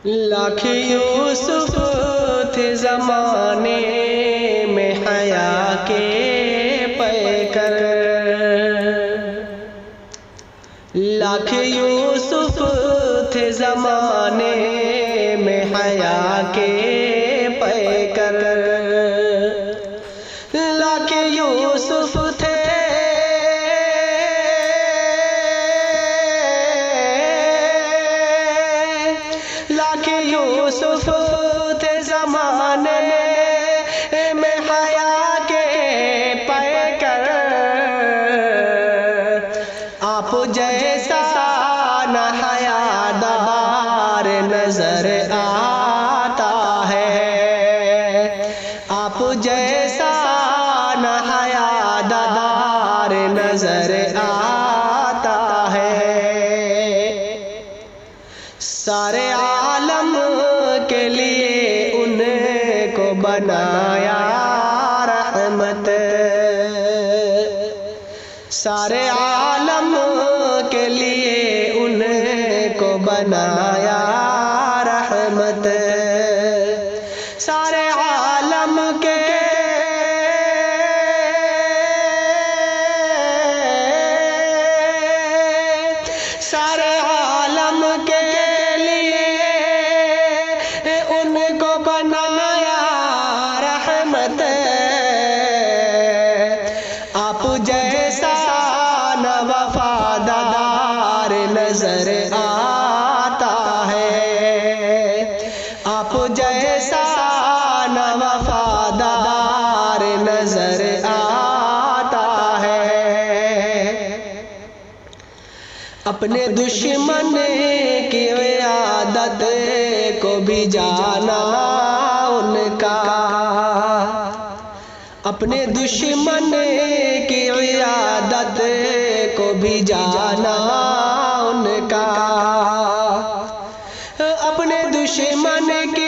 लाख यूसुफ थे ज़माने में हया के पैकर, लाख यूसुफ थे ज़माने में हया के पैकर, लाख यूसुफ थे यूसुफ थे ज़माने में हया के पैकर, आप जैसा न हयादार नजर आता है, आप जैसा न हयादार नजर आता है। सारे आलम के लिए उनको बनाया रहमत, सारे आलम के लिए उनको बनाया रहमत, सारे आलम के सारे आलम के उनको बनाया रहमत, आप जैसा न वफादार नजर आता है, आप जैसा न वफादार नजर आता है। अपने दुश्मन की इयादत को भी जाना उनका, अपने दुश्मन की इयादत को भी जाना उनका, अपने दुश्मन की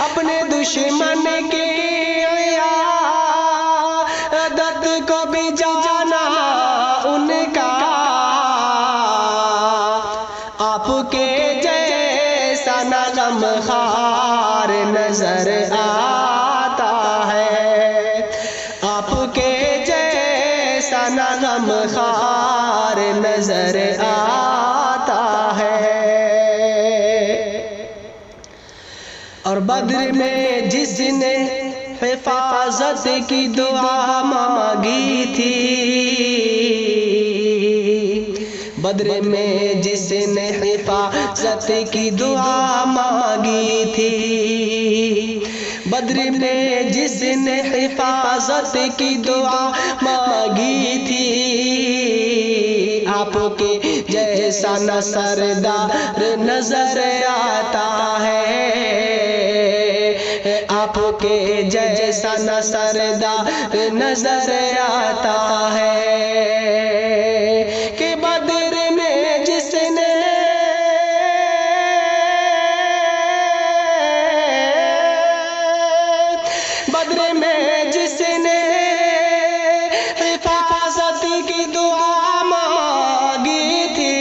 अपने दुश्मन की इयादत को भी जाना उनका, आपके जैसा न गमखार नजर आता है, आपके जैसा न गमखार नजर आता है। और बद्र में जिसने हिफाजत की दुआ मांगी थी, बद्र में जिसने हिफाजत की दुआ मांगी थी, बद्र में जिसने हिफाजत की दुआ मांगी थी, आपके जैसा न सरदार नजर आता है, आपके जैसा न सरदार नजर आता है। कि बद्र में जिसने बद्र में जिसने हिफाजत की दुआ मांगी थी,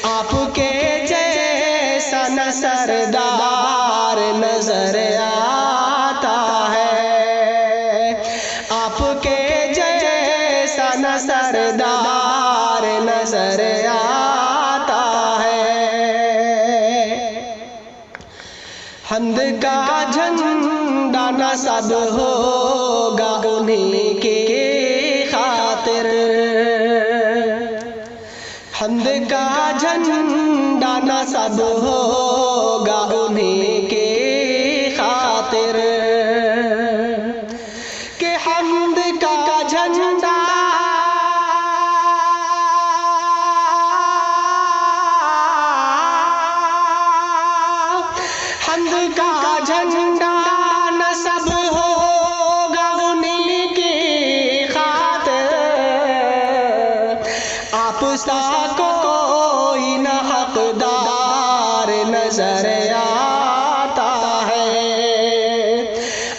आपके जैसा न सरदार नजर आता है, आपके जैसा न सरदार नजर आता है। हम्द का झंडा नसब होगा उन्हीं के खातिर, हम्द का झंडा नसब होगा उन्हीं के खातिर, कि हम्द का झंडा हम्द का झंडा नसब होगा उन्हीं की खातिर, आप सा कोई न हकदार नजर आता है,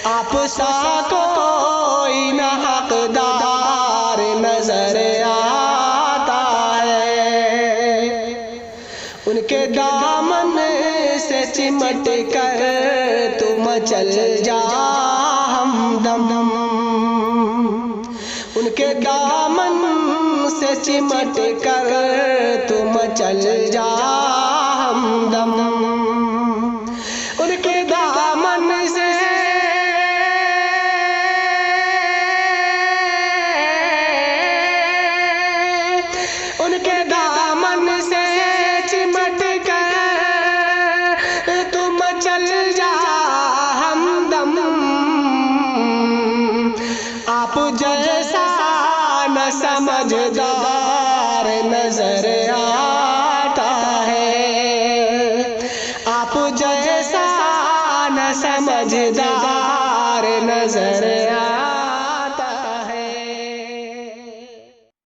आप सा कोई न उनके दामन से चिमट कर तुम चल जा हमदम, उनके दामन से चिमट कर तुम चल जा हमदम, उनके दामन से उनके दामन से चिमट कर तुम चल जा हमदम। आप जैसा न समझदार नजर आता है, आप जैसा न समझदार नजर